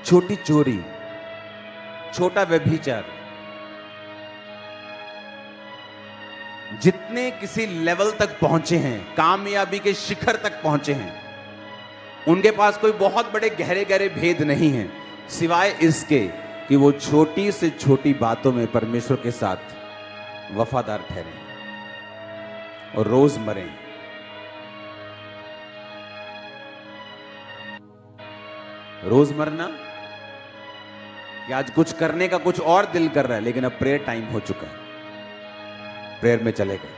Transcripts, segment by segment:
छोटी चोरी, छोटा व्यभिचार, जितने किसी लेवल तक पहुंचे हैं, कामयाबी के शिखर तक पहुंचे हैं, उनके पास कोई बहुत बड़े गहरे गहरे भेद नहीं है, सिवाय इसके कि वो छोटी से छोटी बातों में परमेश्वर के साथ वफादार ठहरे और रोज मरें। रोज मरना कि आज कुछ करने का कुछ और दिल कर रहा है, लेकिन अब प्रेयर टाइम हो चुका है, प्रेयर में चले गए।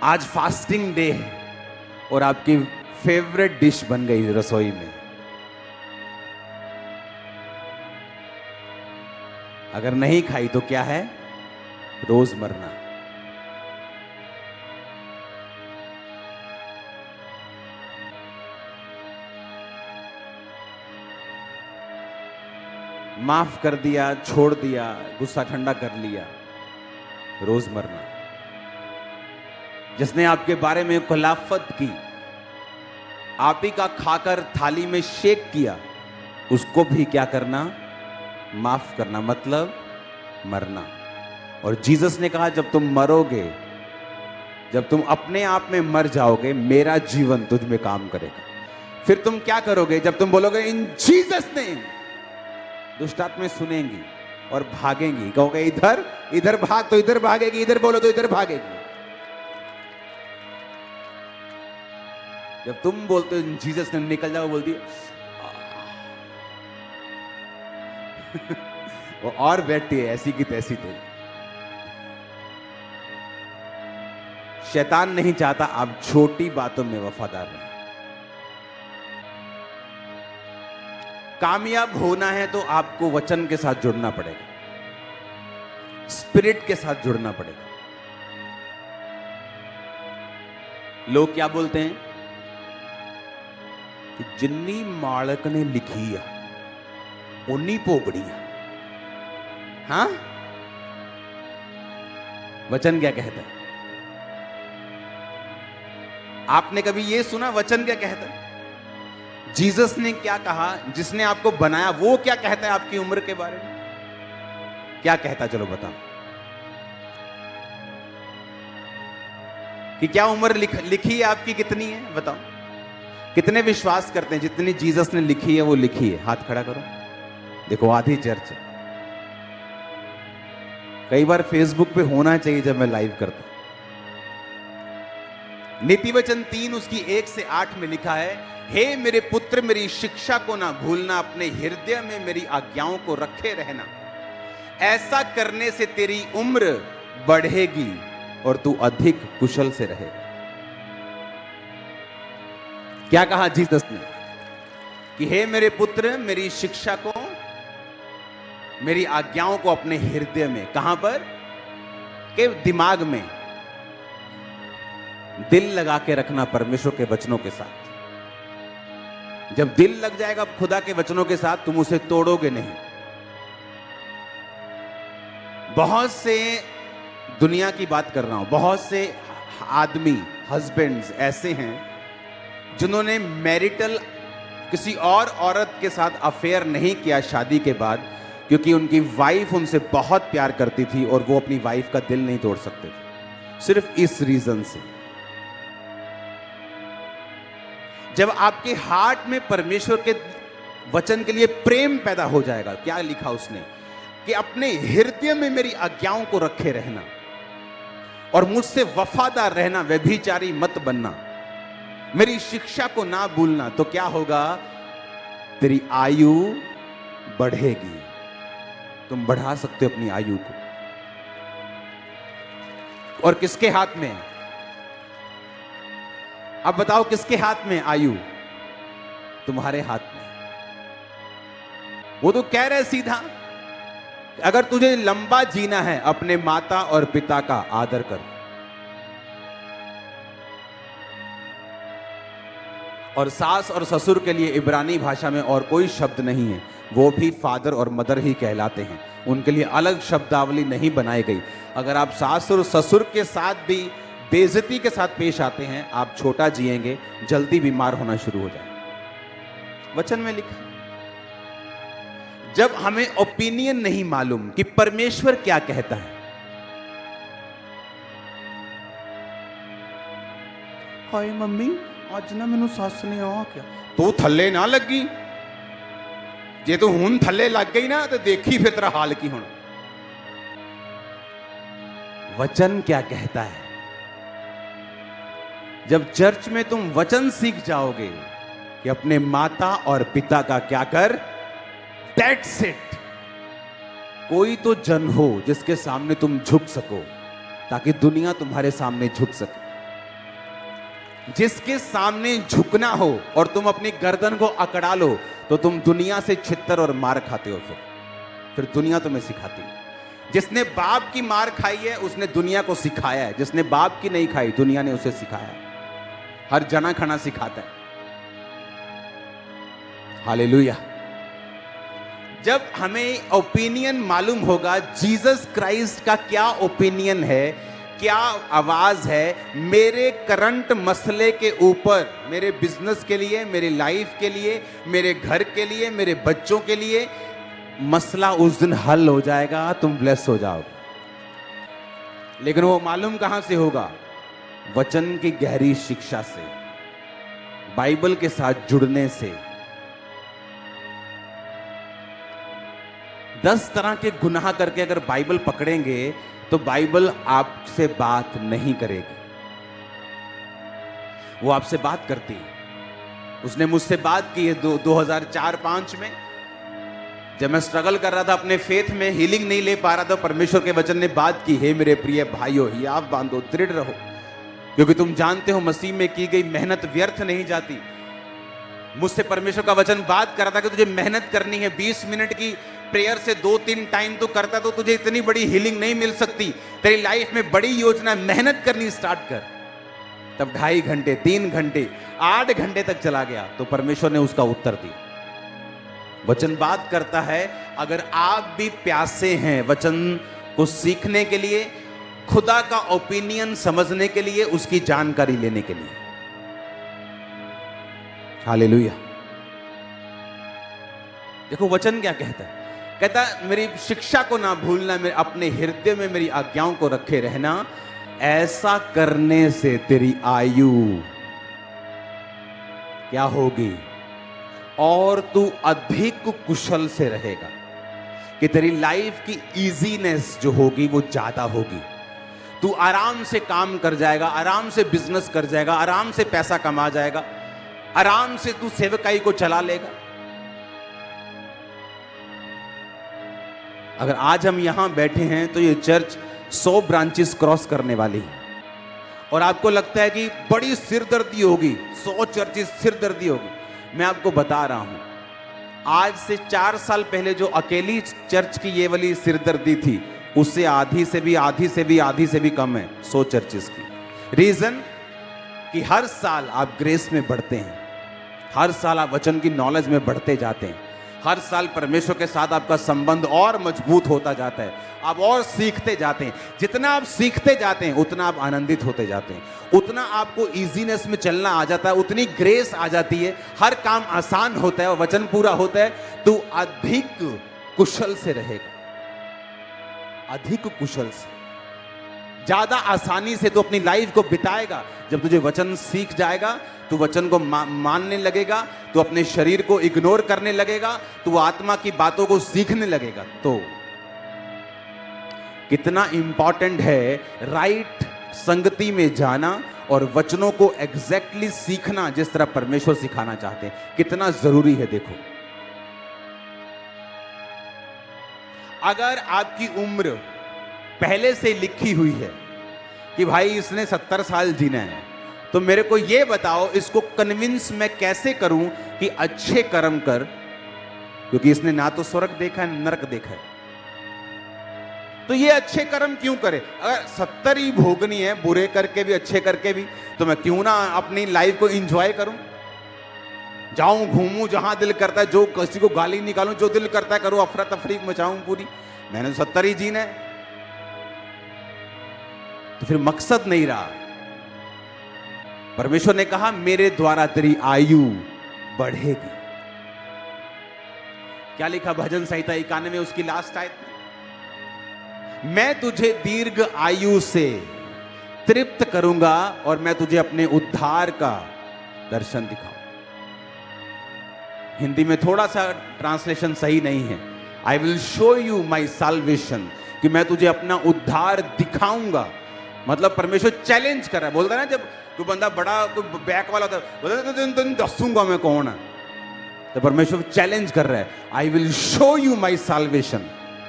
आज फास्टिंग डे है और आपकी फेवरेट डिश बन गई रसोई में। अगर नहीं खाई तो क्या है? रोज मरना। माफ कर दिया, छोड़ दिया, गुस्सा ठंडा कर लिया, रोज मरना। जिसने आपके बारे में खुलाफत की, आप ही का खाकर थाली में शेक किया, उसको भी क्या करना? माफ करना, मतलब मरना। और जीसस ने कहा जब तुम मरोगे, जब तुम अपने आप में मर जाओगे, मेरा जीवन तुझ में काम करेगा। फिर तुम क्या करोगे? जब तुम बोलोगे इन जीसस नेम, दुष्टात्माएं सुनेंगी और भागेंगी। कहोगे इधर इधर भाग तो इधर भागेगी, इधर बोलो तो इधर भागेगी। जब तुम बोलते हो जीसस ने, निकल जाओ, बोल दिया वो और बैठती है ऐसी की तैसी। थे शैतान नहीं चाहता आप छोटी बातों में वफादार रहें। कामयाब होना है तो आपको वचन के साथ जुड़ना पड़ेगा, स्पिरिट के साथ जुड़ना पड़ेगा। लोग क्या बोलते हैं कि जिन्नी मालक ने लिखी है उन्नी भोगनी है। हाँ, वचन क्या कहता है? आपने कभी यह सुना वचन क्या कहता है? जीसस ने क्या कहा? जिसने आपको बनाया वो क्या कहता है आपकी उम्र के बारे में? क्या कहता? चलो बताओ कि क्या उम्र लिखी है आपकी? कितनी है बताओ? कितने विश्वास करते हैं जितनी जीसस ने लिखी है वो लिखी है? हाथ खड़ा करो। देखो आधी चर्च। कई बार फेसबुक पे होना चाहिए जब मैं लाइव करता हूं। नीति वचन 3 उसकी 1 से 8 में लिखा है, हे मेरे पुत्र मेरी शिक्षा को ना भूलना, अपने हृदय में मेरी आज्ञाओं को रखे रहना। ऐसा करने से तेरी उम्र बढ़ेगी और तू अधिक कुशल से रहेगा। क्या कहा जीसस ने? कि हे मेरे पुत्र मेरी शिक्षा को, मेरी आज्ञाओं को अपने हृदय में, कहां पर? के दिमाग में दिल लगा के रखना परमेश्वर के वचनों के साथ। जब दिल लग जाएगा खुदा के वचनों के साथ, तुम उसे तोड़ोगे नहीं। बहुत से, दुनिया की बात कर रहा हूं, बहुत से आदमी, हस्बैंड्स ऐसे हैं जिन्होंने मैरिटल किसी और औरत के साथ अफेयर नहीं किया शादी के बाद, क्योंकि उनकी वाइफ उनसे बहुत प्यार करती थी और वो अपनी वाइफ का दिल नहीं तोड़ सकते थे, सिर्फ इस रीजन से। जब आपके हार्ट में परमेश्वर के वचन के लिए प्रेम पैदा हो जाएगा, क्या लिखा उसने? कि अपने हृदय में मेरी आज्ञाओं को रखे रहना और मुझसे वफादार रहना, व्यभिचारी मत बनना, मेरी शिक्षा को ना भूलना, तो क्या होगा? तेरी आयु बढ़ेगी। तुम बढ़ा सकते हो अपनी आयु को। और किसके हाथ में? अब बताओ किसके हाथ में आयु? तुम्हारे हाथ में। वो तो कह रहे सीधा, अगर तुझे लंबा जीना है अपने माता और पिता का आदर कर। और सास और ससुर के लिए इब्रानी भाषा में और कोई शब्द नहीं है, वो भी फादर और मदर ही कहलाते हैं, उनके लिए अलग शब्दावली नहीं बनाई गई। अगर आप सास और ससुर के साथ भी बेइज्जती के साथ पेश आते हैं, आप छोटा जिएंगे, जल्दी बीमार होना शुरू हो जाए। वचन में लिखा। जब हमें ओपिनियन नहीं मालूम कि परमेश्वर क्या कहता है, हाय मम्मी आज ना मैनू सस ने आ क्या, तू थल्ले ना लगी, जे तू हुन थल्ले लग गई ना तो देखी फिर तेरा हाल की होना। वचन क्या कहता है? जब चर्च में तुम वचन सीख जाओगे कि अपने माता और पिता का क्या कर, दैट्स इट। कोई तो जन हो जिसके सामने तुम झुक सको, ताकि दुनिया तुम्हारे सामने झुक सके। जिसके सामने झुकना हो और तुम अपनी गर्दन को अकड़ा लो तो तुम दुनिया से छित्तर और मार खाते हो। फिर दुनिया तुम्हें सिखाती है। जिसने बाप की मार खाई है उसने दुनिया को सिखाया है, जिसने बाप की नहीं खाई दुनिया ने उसे सिखाया है। हर जना खना सिखाता है। हालेलुया। जब हमें ओपिनियन मालूम होगा जीसस क्राइस्ट का क्या ओपिनियन है, क्या आवाज है मेरे करंट मसले के ऊपर, मेरे बिजनेस के लिए, मेरी लाइफ के लिए, मेरे घर के लिए, मेरे बच्चों के लिए, मसला उस दिन हल हो जाएगा, तुम ब्लेस हो जाओगे। लेकिन वो मालूम कहां से होगा? वचन की गहरी शिक्षा से, बाइबल के साथ जुड़ने से। 10 तरह के गुनाह करके अगर बाइबल पकड़ेंगे तो बाइबल आपसे बात नहीं करेगी। वो आपसे बात करती है। उसने मुझसे बात की है 2004-5 में, जब मैं स्ट्रगल कर रहा था अपने फेथ में, हीलिंग नहीं ले पा रहा था। परमेश्वर के वचन ने बात की, हे मेरे प्रिय भाइयों हियाव बांधो, दृढ़ रहो, क्योंकि तुम जानते हो मसीह में की गई मेहनत व्यर्थ नहीं जाती। मुझसे परमेश्वर का वचन बात कर रहा था कि तुझे मेहनत करनी है। 20 मिनट की प्रेयर से 2-3 टाइम तो करता तो तुझे इतनी बड़ी हीलिंग नहीं मिल सकती। तेरी लाइफ में बड़ी योजना, मेहनत करनी स्टार्ट कर। तब 2.5 घंटे, 3 घंटे, 8 घंटे तक चला गया तो परमेश्वर ने उसका उत्तर दिया। वचन बात करता है। अगर आप भी प्यासे हैं वचन को सीखने के लिए, खुदा का ओपिनियन समझने के लिए, उसकी जानकारी लेने के लिए। हालेलुया। देखो वचन क्या कहता है। कहता है मेरी शिक्षा को ना भूलना, मेरे अपने हृदय में मेरी आज्ञाओं को रखे रहना, ऐसा करने से तेरी आयु क्या होगी और तू अधिक कुशल से रहेगा। कि तेरी लाइफ की इजीनेस जो होगी वो ज्यादा होगी। तू आराम से काम कर जाएगा, आराम से बिजनेस कर जाएगा, आराम से पैसा कमा जाएगा, आराम से तू सेवकाई को चला लेगा। अगर आज हम यहां बैठे हैं तो ये चर्च 100 ब्रांचेस क्रॉस करने वाली है और आपको लगता है कि बड़ी सिरदर्दी होगी, 100 चर्चेस सिरदर्दी होगी। मैं आपको बता रहा हूं, आज से 4 साल पहले जो अकेली चर्च की ये वाली सिरदर्दी थी, उससे आधी से भी कम है 100 चर्चेस की। रीजन कि हर साल आप ग्रेस में बढ़ते हैं, हर साल आप वचन की नॉलेज में बढ़ते जाते हैं, हर साल परमेश्वर के साथ आपका संबंध और मजबूत होता जाता है, आप और सीखते जाते हैं। जितना आप सीखते जाते हैं उतना आप आनंदित होते जाते हैं, उतना आपको इजीनेस में चलना आ जाता है, उतनी ग्रेस आ जाती है, हर काम आसान होता है और वचन पूरा होता है। तू अधिक कुशल से रहेगा, अधिक कुशल से, ज्यादा आसानी से तू अपनी लाइफ को बिताएगा। जब तुझे वचन सीख जाएगा तू वचन को मानने लगेगा, तू अपने शरीर को इग्नोर करने लगेगा, तू आत्मा की बातों को सीखने लगेगा। तो कितना इंपॉर्टेंट है राइट संगति में जाना और वचनों को एग्जैक्टली सीखना जिस तरह परमेश्वर सिखाना चाहते हैं, कितना जरूरी है। देखो अगर आपकी उम्र पहले से लिखी हुई है कि भाई इसने 70 साल जीना है, तो मेरे को यह बताओ इसको कन्विंस मैं कैसे करूं कि अच्छे कर्म कर, क्योंकि इसने ना तो स्वर्ग देखा है नरक देखा है, तो ये अच्छे कर्म क्यों करे? अगर 70 ही भोगनी है, बुरे करके भी अच्छे करके भी, तो मैं क्यों ना अपनी लाइफ को एंजॉय करूं, जाऊं घूमूं जहां दिल करता है, जो किसी को गाली निकालूं, जो दिल करता है करूं, अफरा तफरी मचाऊं पूरी। मैंने 70 ही जीना है, तो फिर मकसद नहीं रहा। परमेश्वर ने कहा मेरे द्वारा तेरी आयु बढ़ेगी। क्या लिखा भजन संहिता 91 में उसकी लास्ट आयत में, मैं तुझे दीर्घ आयु से तृप्त करूंगा और मैं तुझे अपने उद्धार का दर्शन दिखाऊं। हिंदी में थोड़ा सा ट्रांसलेशन सही नहीं है, I will show you my salvation, कि मैं तुझे अपना उद्धार दिखाऊंगा। मतलब परमेश्वर चैलेंज कर रहा है। बोलता है ना, जब कोई बंदा बड़ा कोई बैक वाला होता है, बोलता है तो दसूंगा मैं कौन है। तो परमेश्वर चैलेंज कर रहा है, I will show you my salvation.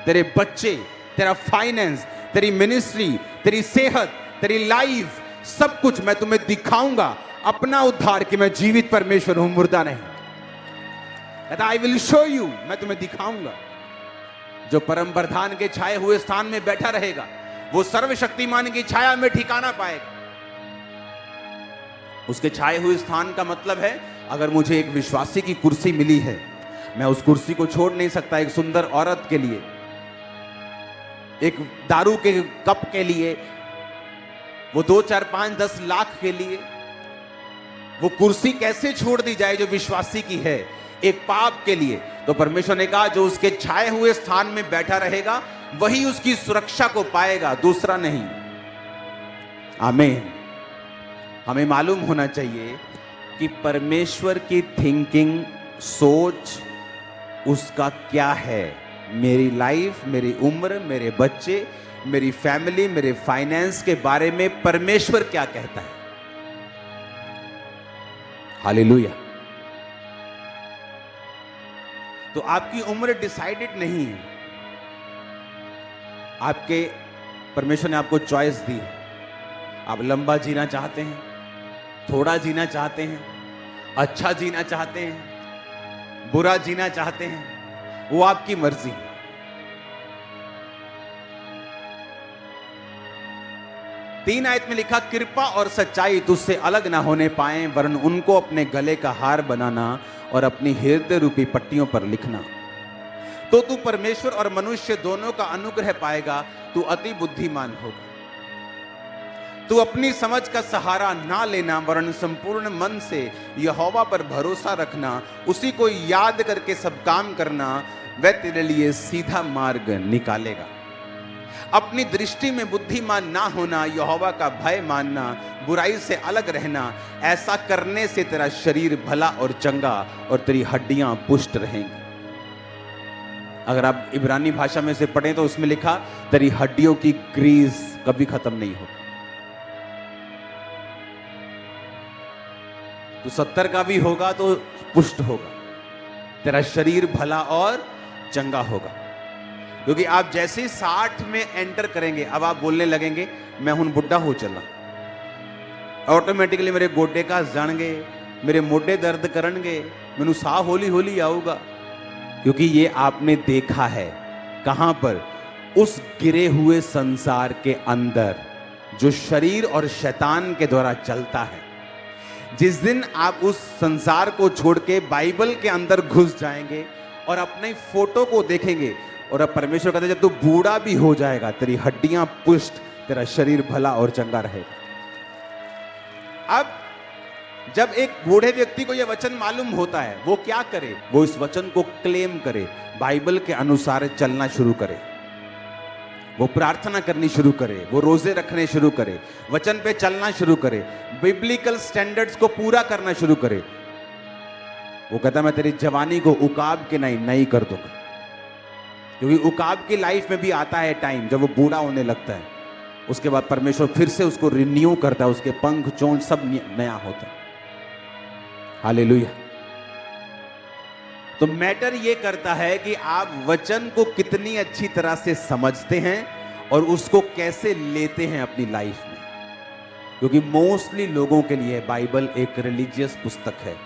तेरे बच्चे, तेरा फाइनेंस, तेरी मिनिस्ट्री, तेरी सेहत, तेरी लाइफ, सब कुछ मैं तुम्हें दिखाऊंगा, अपना उद्धार, कि मैं जीवित परमेश्वर हूं, मुर्दा नहीं। कहता आई विल शो यू, मैं तुम्हें दिखाऊंगा। जो परम प्रधान के छाए हुए स्थान में बैठा रहेगा, वो सर्वशक्तिमान की छाया में ठिकाना पाएगा। उसके छाए हुए स्थान का मतलब है, अगर मुझे एक विश्वासी की कुर्सी मिली है, मैं उस कुर्सी को छोड़ नहीं सकता एक सुंदर औरत के लिए, एक दारू के कप के लिए, वो 2, 4, 5, 10 लाख के लिए। वो कुर्सी कैसे छोड़ दी जाए जो विश्वासी की है, एक पाप के लिए। तो परमेश्वर ने कहा, जो उसके छाए हुए स्थान में बैठा रहेगा वही उसकी सुरक्षा को पाएगा, दूसरा नहीं। आमीन। हमें मालूम होना चाहिए कि परमेश्वर की थिंकिंग, सोच उसका क्या है। मेरी लाइफ, मेरी उम्र, मेरे बच्चे, मेरी फैमिली, मेरे फाइनेंस के बारे में परमेश्वर क्या कहता है। हालेलुया। तो आपकी उम्र डिसाइडेड नहीं है, आपके परमेश्वर ने आपको चॉइस दी है। आप लंबा जीना चाहते हैं, थोड़ा जीना चाहते हैं, अच्छा जीना चाहते हैं, बुरा जीना चाहते हैं, वो आपकी मर्जी। 3 आयत में लिखा, कृपा और सच्चाई तुझसे अलग ना होने पाए, वरन उनको अपने गले का हार बनाना और अपनी हृदय रूपी पट्टियों पर लिखना। तो तू परमेश्वर और मनुष्य दोनों का अनुग्रह पाएगा, तू अति बुद्धिमान होगा। तू अपनी समझ का सहारा ना लेना, वरन संपूर्ण मन से यहोवा पर भरोसा रखना, उसी को याद करके सब काम करना, वह तेरे लिए सीधा मार्ग निकालेगा। अपनी दृष्टि में बुद्धिमान ना होना, यहोवा का भय मानना, बुराई से अलग रहना, ऐसा करने से तेरा शरीर भला और चंगा और तेरी हड्डियां पुष्ट रहेंगी। अगर आप इब्रानी भाषा में से पढ़ें तो उसमें लिखा, तेरी हड्डियों की ग्रीस कभी खत्म नहीं होगी। तो 70 का भी होगा तो पुष्ट होगा, तेरा शरीर भला और चंगा होगा। क्योंकि आप जैसे 60 में एंटर करेंगे, अब आप बोलने लगेंगे, मैं हूं बुढ़ा हो चला, ऑटोमेटिकली मेरे गोडे का जाणगे, मेरे मोढे दर्द करनगे, मैनू साह होली होली आऊगा। क्योंकि ये आपने देखा है कहां पर, उस गिरे हुए संसार के अंदर जो शरीर और शैतान के द्वारा चलता है। जिस दिन आप उस संसार को छोड़ के बाइबल के अंदर घुस जाएंगे और अपने फोटो को देखेंगे, और अब परमेश्वर कहते हैं, जब तू बूढ़ा भी हो जाएगा, तेरी हड्डियां पुष्ट, तेरा शरीर भला और चंगा रहेगा। अब जब एक बूढ़े व्यक्ति को यह वचन मालूम होता है, वो क्या करे? वो इस वचन को क्लेम करे, बाइबल के अनुसार चलना शुरू करे, वो प्रार्थना करनी शुरू करे, वो रोजे रखने शुरू करे, वचन पे चलना शुरू करे, बिब्लिकल स्टैंडर्ड्स को पूरा करना शुरू करे। वो कहता, मैं तेरी जवानी को उकाब के नई कर दूंगा। क्योंकि उकाब की लाइफ में भी आता है टाइम जब वो बूढ़ा होने लगता है, उसके बाद परमेश्वर फिर से उसको रिन्यू करता है, उसके पंख चोंच सब नया होता है। हालेलुया। तो मैटर ये करता है कि आप वचन को कितनी अच्छी तरह से समझते हैं और उसको कैसे लेते हैं अपनी लाइफ में। क्योंकि मोस्टली लोगों के लिए बाइबल एक रिलीजियस पुस्तक है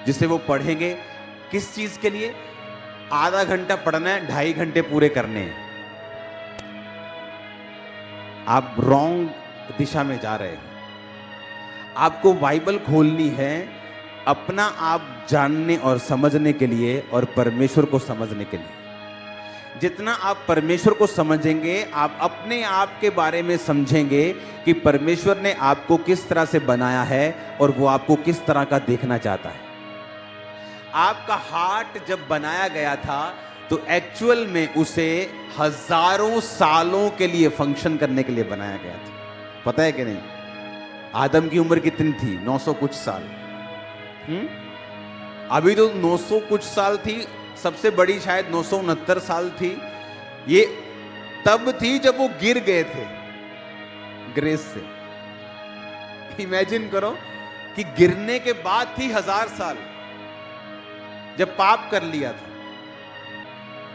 जिसे वो पढ़ेंगे किस चीज के लिए? आधा घंटा पढ़ना है, 2.5 घंटे पूरे करने हैं। आप रॉन्ग दिशा में जा रहे हैं। आपको बाइबल खोलनी है अपना आप जानने और समझने के लिए और परमेश्वर को समझने के लिए। जितना आप परमेश्वर को समझेंगे, आप अपने आप के बारे में समझेंगे कि परमेश्वर ने आपको किस तरह से बनाया है और वो आपको किस तरह का देखना चाहता है। आपका हार्ट जब बनाया गया था तो एक्चुअल में उसे हजारों सालों के लिए फंक्शन करने के लिए बनाया गया था। पता है कि नहीं? आदम की उम्र कितनी थी? 900 कुछ साल। अभी तो 900 कुछ साल थी, सबसे बड़ी शायद 969 साल थी। ये तब थी जब वो गिर गए थे ग्रेस से। इमेजिन करो कि गिरने के बाद थी 1000 साल, जब पाप कर लिया था।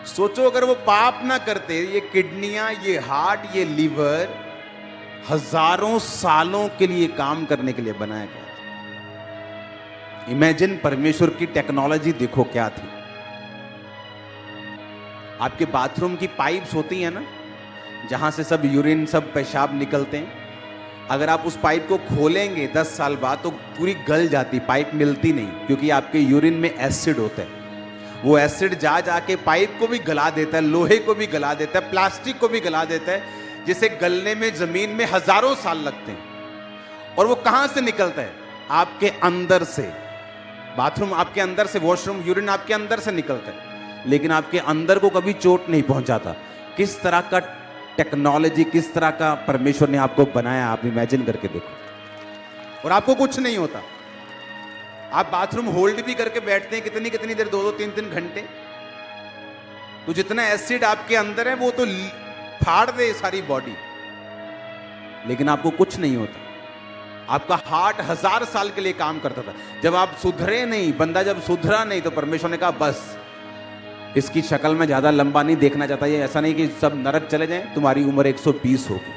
सोचो अगर वो पाप ना करते, ये किडनियां, ये हार्ट, ये लीवर हजारों सालों के लिए काम करने के लिए बनाया गया था। इमेजिन परमेश्वर की टेक्नोलॉजी देखो क्या थी। आपके बाथरूम की पाइप्स होती है ना, जहां से सब यूरिन, सब पेशाब निकलते हैं। अगर आप उस पाइप को खोलेंगे 10 साल बाद तो पूरी गल जाती, पाइप मिलती नहीं, क्योंकि आपके यूरिन में एसिड होता है। वो एसिड जा जाके पाइप को भी गला देता है, लोहे को भी गला देता है, प्लास्टिक को भी गला देता है, जिसे गलने में जमीन में हजारों साल लगते हैं। और वो कहां से निकलता है? आपके अंदर से। बाथरूम आपके अंदर से, वॉशरूम, यूरिन आपके अंदर से निकलता है, लेकिन आपके अंदर को कभी चोट नहीं पहुंचाता। किस तरह का टेक्नोलॉजी, किस तरह का परमेश्वर ने आपको बनाया, आप इमेजिन करके देखो। और आपको कुछ नहीं होता। आप बाथरूम होल्ड भी करके बैठते हैं कितनी कितनी देर, 2-2 3-3 घंटे। तो जितना एसिड आपके अंदर है वो तो फाड़ दे सारी बॉडी, लेकिन आपको कुछ नहीं होता। आपका हार्ट 1000 साल के लिए काम करता था। जब आप सुधरे नहीं, बंदा जब सुधरा नहीं, तो परमेश्वर ने कहा बस इसकी शक्ल में ज्यादा लंबा नहीं देखना चाहता। ये ऐसा नहीं कि सब नरक चले जाएं, तुम्हारी उम्र 120 होगी।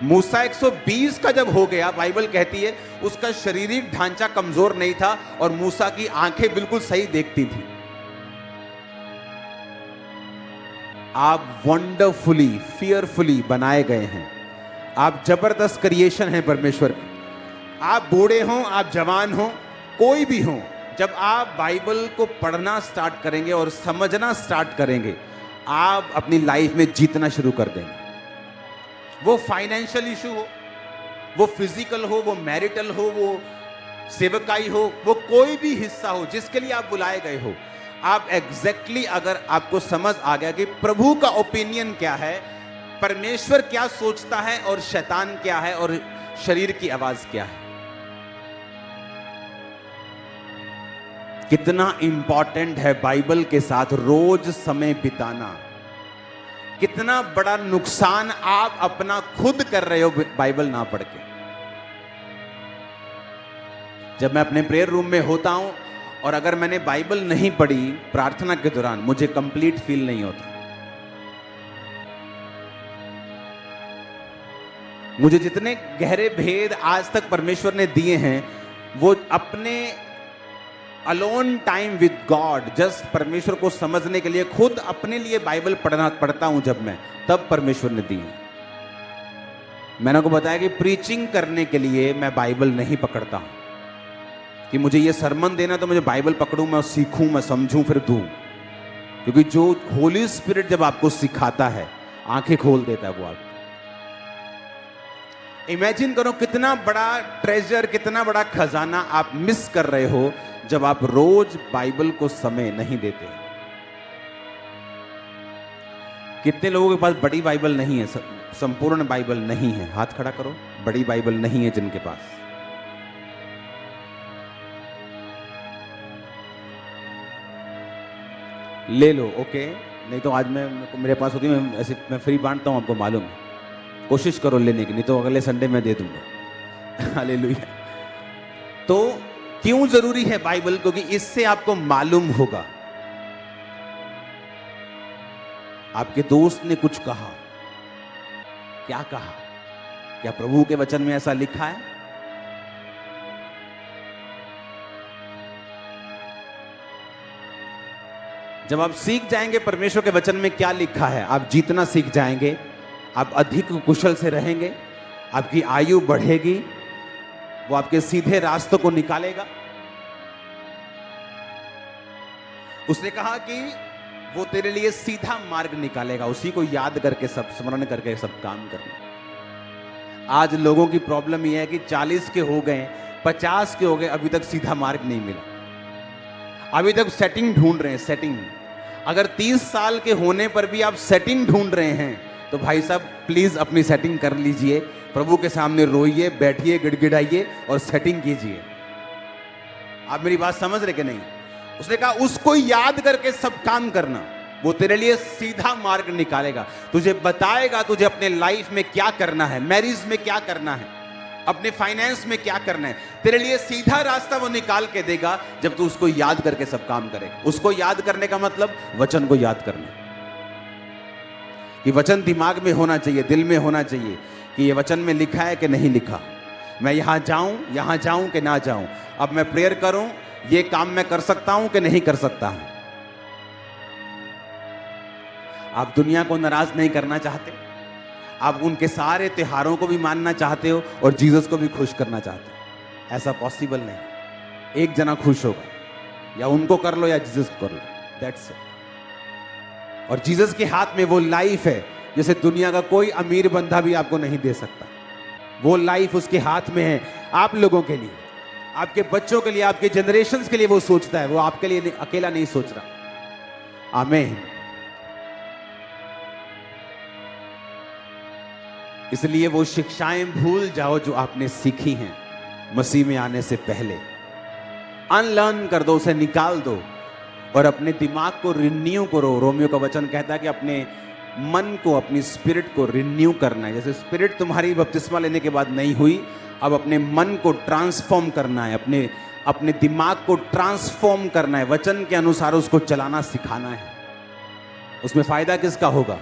मूसा 120 का जब हो गया, बाइबल कहती है उसका शारीरिक ढांचा कमजोर नहीं था और मूसा की आंखें बिल्कुल सही देखती थी। आप वंडरफुली, फियरफुली बनाए गए हैं। आप जबरदस्त क्रिएशन हैं परमेश्वर की। आप बूढ़े हों, आप जवान हों, कोई भी हो, जब आप बाइबल को पढ़ना स्टार्ट करेंगे और समझना स्टार्ट करेंगे, आप अपनी लाइफ में जीतना शुरू कर देंगे। वो फाइनेंशियल इशू हो, वो फिजिकल हो, वो मैरिटल हो, वो सेवकाई हो, वो कोई भी हिस्सा हो जिसके लिए आप बुलाए गए हो, आप एग्जैक्टली अगर आपको समझ आ गया कि प्रभु का ओपिनियन क्या है, परमेश्वर क्या सोचता है और शैतान क्या है और शरीर की आवाज क्या है, कितना इंपॉर्टेंट है बाइबल के साथ रोज समय बिताना, कितना बड़ा नुकसान आप अपना खुद कर रहे हो बाइबल ना पढ़ के। जब मैं अपने प्रेयर रूम में होता हूं और अगर मैंने बाइबल नहीं पढ़ी प्रार्थना के दौरान, मुझे कंप्लीट फील नहीं होता। मुझे जितने गहरे भेद आज तक परमेश्वर ने दिए हैं, वो अपने alone time with God, just परमेश्वर को समझने के लिए खुद अपने लिए बाइबल पढ़ता हूं जब मैं, तब परमेश्वर ने दी। मैंने आपको बताया कि प्रीचिंग करने के लिए मैं बाइबल नहीं पकड़ता हूं कि मुझे ये सरमन देना तो मुझे बाइबल पकड़ूं, मैं सीखूं, मैं समझूं, फिर दूं। क्योंकि जो होली स्पिरिट जब आपको सिखाता है, आंखें खोल देता है वो आप। इमेजिन करो कितना बड़ा ट्रेजर, कितना बड़ा खजाना आप मिस कर रहे हो जब आप रोज बाइबल को समय नहीं देते। कितने लोगों के पास बड़ी बाइबल नहीं है, संपूर्ण बाइबल नहीं है? हाथ खड़ा करो। बड़ी बाइबल नहीं है जिनके पास। ले लो, ओके। नहीं तो आज मेरे पास होती, मैं फ्री बांटता हूं, आपको मालूम है। कोशिश करो लेने की, नहीं तो अगले संडे मैं दे दूंगा। हालेलुया। तो क्यों जरूरी है बाइबल? क्योंकि इससे आपको मालूम होगा। आपके दोस्त ने कुछ कहा, क्या कहा? क्या प्रभु के वचन में ऐसा लिखा है? जब आप सीख जाएंगे परमेश्वर के वचन में क्या लिखा है, आप जीतना सीख जाएंगे, आप अधिक कुशल से रहेंगे, आपकी आयु बढ़ेगी, वो आपके सीधे रास्तों को निकालेगा। उसने कहा कि वो तेरे लिए सीधा मार्ग निकालेगा, उसी को याद करके, सब स्मरण करके सब काम करना। आज लोगों की प्रॉब्लम यह है कि 40 के हो गए, 50 के हो गए, अभी तक सीधा मार्ग नहीं मिला। अभी तक सेटिंग ढूंढ रहे हैं, सेटिंग। अगर 30 साल के होने पर भी आप सेटिंग ढूंढ रहे हैं तो भाई साहब प्लीज अपनी सेटिंग कर लीजिए, प्रभु के सामने रोइए, बैठिए, गिड़गिड़ाइए और सेटिंग कीजिए। आप मेरी बात समझ रहे कि नहीं? उसने कहा उसको याद करके सब काम करना, वो तेरे लिए सीधा मार्ग निकालेगा, तुझे बताएगा तुझे अपने लाइफ में क्या करना है, मैरिज में क्या करना है, अपने फाइनेंस में क्या करना है। तेरे लिए सीधा रास्ता वो निकाल के देगा जब तू उसको याद करके सब काम करेगा। उसको याद करने का मतलब वचन को याद करना, कि वचन दिमाग में होना चाहिए, दिल में होना चाहिए कि ये वचन में लिखा है कि नहीं लिखा, मैं यहां जाऊं कि ना जाऊं, अब मैं प्रेयर करूं, ये काम मैं कर सकता हूं कि नहीं कर सकता हूं। आप दुनिया को नाराज नहीं करना चाहते, आप उनके सारे त्योहारों को भी मानना चाहते हो और जीसस को भी खुश करना चाहते हो। ऐसा पॉसिबल नहीं। एक जना खुश होगा, या उनको कर लो या जीसस को कर लो, दैट्स इट। और जीसस के हाथ में वो लाइफ है जैसे दुनिया का कोई अमीर बंदा भी आपको नहीं दे सकता। वो लाइफ उसके हाथ में है, आप लोगों के लिए, आपके बच्चों के लिए, आपके जनरेशंस के लिए वो सोचता है। वो आपके लिए अकेला नहीं सोच रहा। आमीन। इसलिए वो शिक्षाएं भूल जाओ जो आपने सीखी हैं मसीह में आने से पहले। अनलर्न कर दो, उसे निकाल दो और अपने दिमाग को रिन्यू करो। रोमियो का वचन कहता है कि अपने मन को, अपनी स्पिरिट को रिन्यू करना है। जैसे स्पिरिट तुम्हारी बपतिस्मा लेने के बाद नहीं हुई, अब अपने मन को ट्रांसफॉर्म करना है, अपने दिमाग को ट्रांसफॉर्म करना है, वचन के अनुसार उसको चलाना सिखाना है। उसमें फायदा किसका होगा?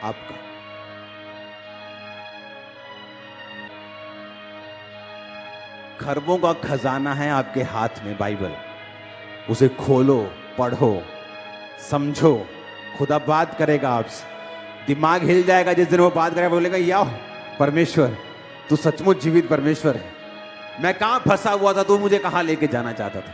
आपका। खरबों का खजाना है आपके हाथ में बाइबल। उसे खोलो, पढ़ो, समझो। खुदा बात करेगा आपसे, दिमाग हिल जाएगा जिस दिन वो बात करेगा। बोलेगा या परमेश्वर, तू सचमुच जीवित परमेश्वर है। मैं कहां फंसा हुआ था, तू मुझे कहां लेके जाना चाहता था।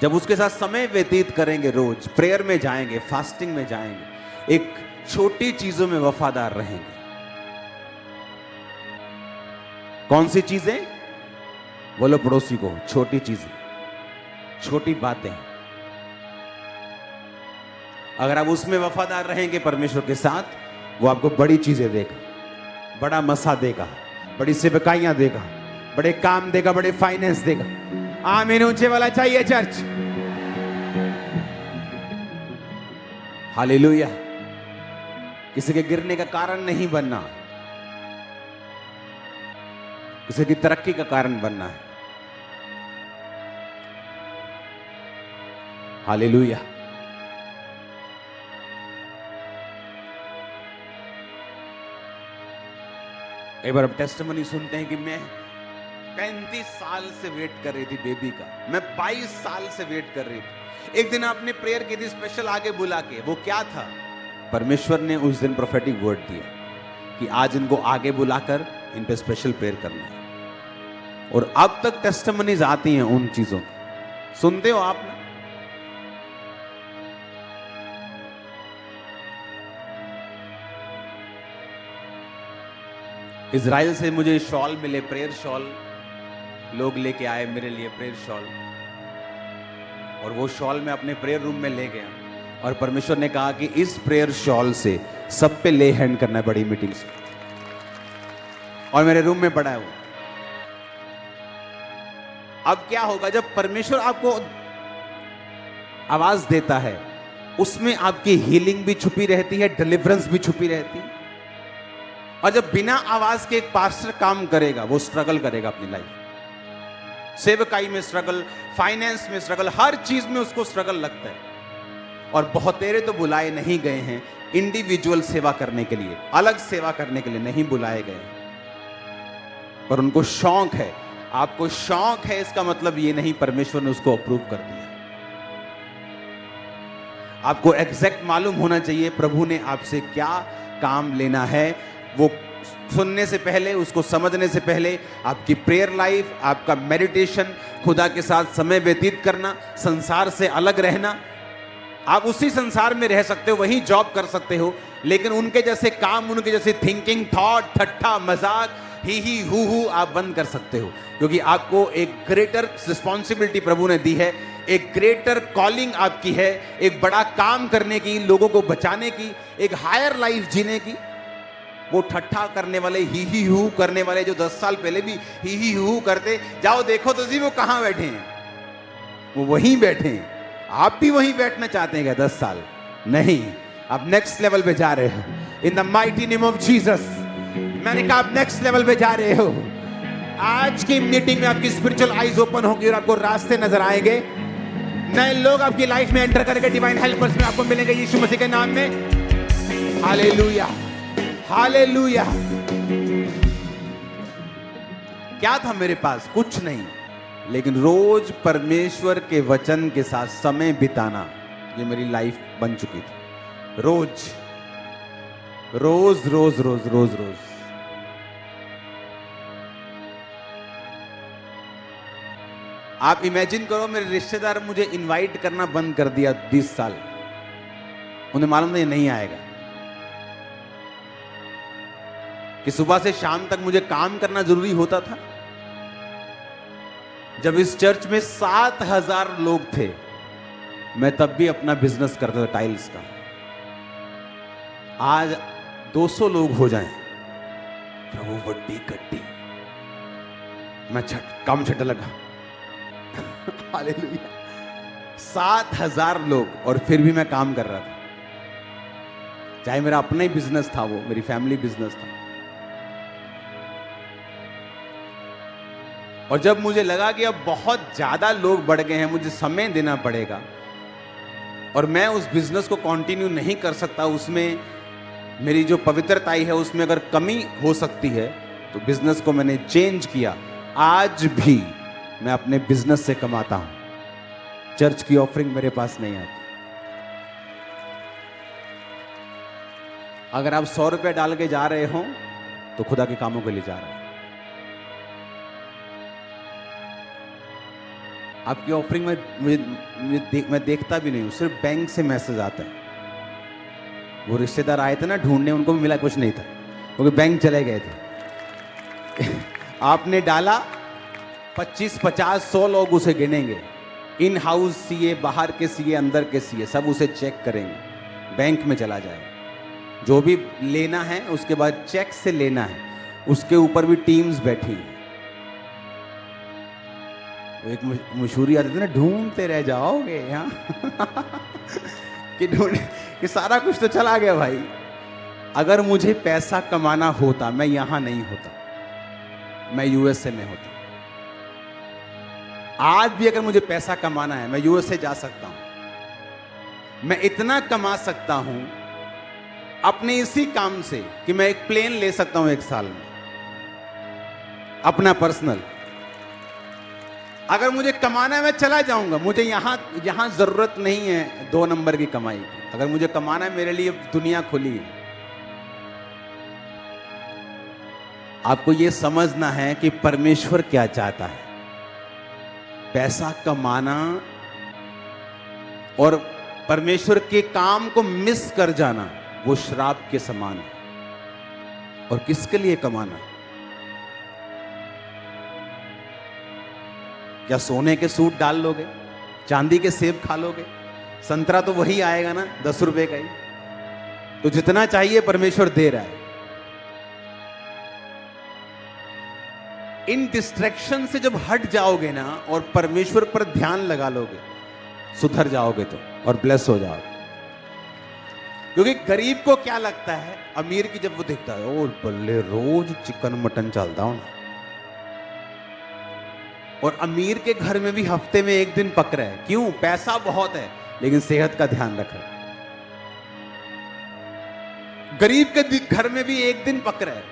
जब उसके साथ समय व्यतीत करेंगे, रोज प्रेयर में जाएंगे, फास्टिंग में जाएंगे, एक छोटी चीजों में वफादार रहेंगे। कौन सी चीजें? बोलो पड़ोसी को, छोटी चीजें, छोटी बातें। अगर आप उसमें वफादार रहेंगे परमेश्वर के साथ, वो आपको बड़ी चीजें देगा, बड़ा मसा देगा, बड़ी सेवकाइयां देगा, बड़े काम देगा, बड़े फाइनेंस देगा। आमीन। ऊंचे वाला चाहिए चर्च। हालेलुया। किसी के गिरने का कारण नहीं बनना, किसी की तरक्की का कारण बनना है। हालेलुया। एक बार अब टेस्टिमनी सुनते हैं कि मैं 35 साल से वेट कर रही थी बेबी का, मैं 22 साल से वेट कर रही थी। एक दिन आपने प्रेयर की थी स्पेशल आगे बुला के। वो क्या था? परमेश्वर ने उस दिन प्रोफेटिक वर्ड दिया कि आज इनको आगे बुलाकर इन पे स्पेशल प्रेयर करना है। और अब तक टेस्टिमनीज आती हैं उन चीजों की। सुनते हो आप ना? इजराइल से मुझे शॉल मिले, प्रेयर शॉल लोग लेके आए मेरे लिए, प्रेयर शॉल। और वो शॉल मैं अपने प्रेयर रूम में ले गया और परमेश्वर ने कहा कि इस प्रेयर शॉल से सब पे ले हैंड करना है बड़ी मीटिंग्स में। और मेरे रूम में पड़ा है वो। अब क्या होगा? जब परमेश्वर आपको आवाज देता है, उसमें आपकी हीलिंग भी छुपी रहती है, डिलीवरेंस भी छुपी रहती है। और जब बिना आवाज के एक पास्टर काम करेगा, वो स्ट्रगल करेगा अपनी लाइफ। सेवकाई में स्ट्रगल, फाइनेंस में स्ट्रगल, हर चीज में उसको स्ट्रगल लगता है। और बहुतेरे तो बुलाए नहीं गए हैं इंडिविजुअल सेवा करने के लिए, अलग सेवा करने के लिए नहीं बुलाए गए, पर उनको शौक है। आपको शौक है, इसका मतलब ये नहीं परमेश्वर ने उसको अप्रूव कर दिया। आपको एग्जैक्ट मालूम होना चाहिए प्रभु ने आपसे क्या काम लेना है। वो सुनने से पहले, उसको समझने से पहले आपकी प्रेयर लाइफ, आपका मेडिटेशन, खुदा के साथ समय व्यतीत करना, संसार से अलग रहना। आप उसी संसार में रह सकते हो, वही जॉब कर सकते हो, लेकिन उनके जैसे काम, उनके जैसे थिंकिंग, थॉट, ठट्ठा, मजाक, ही हु आप बंद कर सकते हो, क्योंकि आपको एक ग्रेटर रिस्पॉन्सिबिलिटी प्रभु ने दी है, एक ग्रेटर कॉलिंग आपकी है, एक बड़ा काम करने की, लोगों को बचाने की, एक हायर लाइफ जीने की। वो ठट्ठा करने वाले, ही हु करने वाले, जो 10 साल पहले भी ही हु करते, जाओ देखो तो जी वो कहां बैठे हैं, वो वहीं बैठे हैं। आप भी वहीं बैठना चाहते हैं क्या 10 साल? नहीं, आप नेक्स्ट लेवल पे जा रहे हो। In the mighty name of Jesus, मैंने कहा आप नेक्स्ट लेवल पे जा रहे हो। आज की मीटिंग में आपकी स्पिरिचुअल आईज ओपन होगी और आपको रास्ते नजर आएंगे, नए लोग आपकी लाइफ में एंटर करके डिवाइन हेल्पर्स में आपको मिलेंगे यीशु मसीह के नाम में। Hallelujah, hallelujah. क्या था मेरे पास? कुछ नहीं, लेकिन रोज परमेश्वर के वचन के साथ समय बिताना, ये मेरी लाइफ बन चुकी थी। रोज रोज रोज रोज रोज रोज। आप इमेजिन करो, मेरे रिश्तेदार मुझे इनवाइट करना बंद कर दिया 20 साल। उन्हें मालूम नहीं, नहीं आएगा, कि सुबह से शाम तक मुझे काम करना जरूरी होता था। जब इस चर्च में 7000 लोग थे, मैं तब भी अपना बिजनेस करता था टाइल्स का। आज 200 लोग हो जाएं, प्रभु वड्डी कट्टी, मैं काम छट लगा। हालेलुया। 7000 लोग, और फिर भी मैं काम कर रहा था। चाहे मेरा अपना ही बिजनेस था, वो मेरी फैमिली बिजनेस था। और जब मुझे लगा कि अब बहुत ज्यादा लोग बढ़ गए हैं, मुझे समय देना पड़ेगा और मैं उस बिजनेस को कंटिन्यू नहीं कर सकता, उसमें मेरी जो पवित्रताई है उसमें अगर कमी हो सकती है, तो बिजनेस को मैंने चेंज किया। आज भी मैं अपने बिजनेस से कमाता हूं, चर्च की ऑफरिंग मेरे पास नहीं आती। अगर आप 100 रुपया डाल के जा रहे हो तो खुदा के कामों के लिए जा रहे हैं। आपकी ऑफरिंग में मैं देखता भी नहीं हूं, सिर्फ बैंक से मैसेज आता है। वो रिश्तेदार आए थे ना ढूंढने, उनको भी मिला कुछ नहीं था, क्योंकि बैंक चले गए थे। आपने डाला, 25, 50, 100 लोग उसे गिनेंगे। इन हाउस सीए, बाहर के सीए, अंदर के सीए, सब उसे चेक करेंगे, बैंक में चला जाएगा। जो भी लेना है उसके बाद चेक से लेना है, उसके ऊपर भी टीम्स बैठी हैं। एक मशहूरी आती थी ना, ढूंढते रह जाओगे यहाँ कि सारा कुछ तो चला गया भाई। अगर मुझे पैसा कमाना होता, मैं यहां नहीं होता, मैं यूएसए में होता। आज भी अगर मुझे पैसा कमाना है, मैं यूएसए जा सकता हूं। मैं इतना कमा सकता हूं अपने इसी काम से कि मैं एक प्लेन ले सकता हूं 1 साल में, अपना पर्सनल। अगर मुझे कमाना है, मैं चला जाऊंगा। मुझे यहां जरूरत नहीं है 2 नंबर की कमाई की। अगर मुझे कमाना है, मेरे लिए दुनिया खुली है। आपको यह समझना है कि परमेश्वर क्या चाहता है। पैसा कमाना और परमेश्वर के काम को मिस कर जाना, वो श्राप के समान है। और किसके लिए कमाना? क्या सोने के सूट डाल लोगे? चांदी के सेब खा लोगे? संतरा तो वही आएगा ना, 10 रुपए का ही। तो जितना चाहिए परमेश्वर दे रहा है। इन डिस्ट्रैक्शन से जब हट जाओगे ना और परमेश्वर पर ध्यान लगा लोगे, सुधर जाओगे तो, और ब्लेस हो जाओगे। क्योंकि गरीब को क्या लगता है, अमीर की जब वो देखता है, ओ बल्ले रोज चिकन मटन चलता हूं, और अमीर के घर में भी हफ्ते में 1 दिन पक रहा है। क्यों? पैसा बहुत है लेकिन सेहत का ध्यान रख रहा है। गरीब के घर में भी 1 दिन पक रहा है,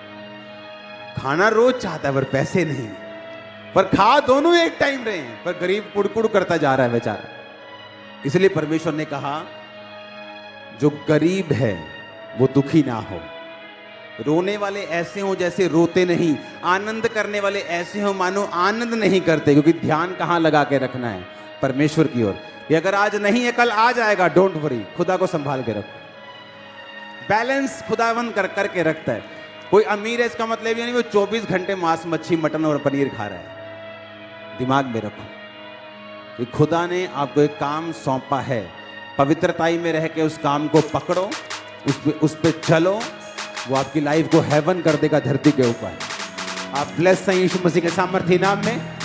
खाना रोज चाहता है पर पैसे नहीं, पर खा दोनों एक टाइम रहे हैं, पर गरीब कुड़कुड़ करता जा रहा है बेचारा। इसलिए परमेश्वर ने कहा, जो गरीब है वो दुखी ना हो। रोने वाले ऐसे हो जैसे रोते नहीं, आनंद करने वाले ऐसे हो मानो आनंद नहीं करते। क्योंकि ध्यान कहां लगा के रखना है? परमेश्वर की ओर। ये अगर आज नहीं है, कल आ जाएगा। डोंट वरी, खुदा को संभाल के रखो। बैलेंस खुदावन करके रखता है। कोई अमीर है इसका मतलब ये नहीं वो 24 घंटे मांस मच्छी मटन और पनीर खा रहा है। दिमाग में रखो कि खुदा ने आपको एक काम सौंपा है, पवित्रताई में रह के उस काम को पकड़ो, उस पे चलो, वो आपकी लाइफ को हेवन कर देगा धरती के ऊपर। आप ब्लेस हैं यीशु मसीह के सामर्थी नाम में।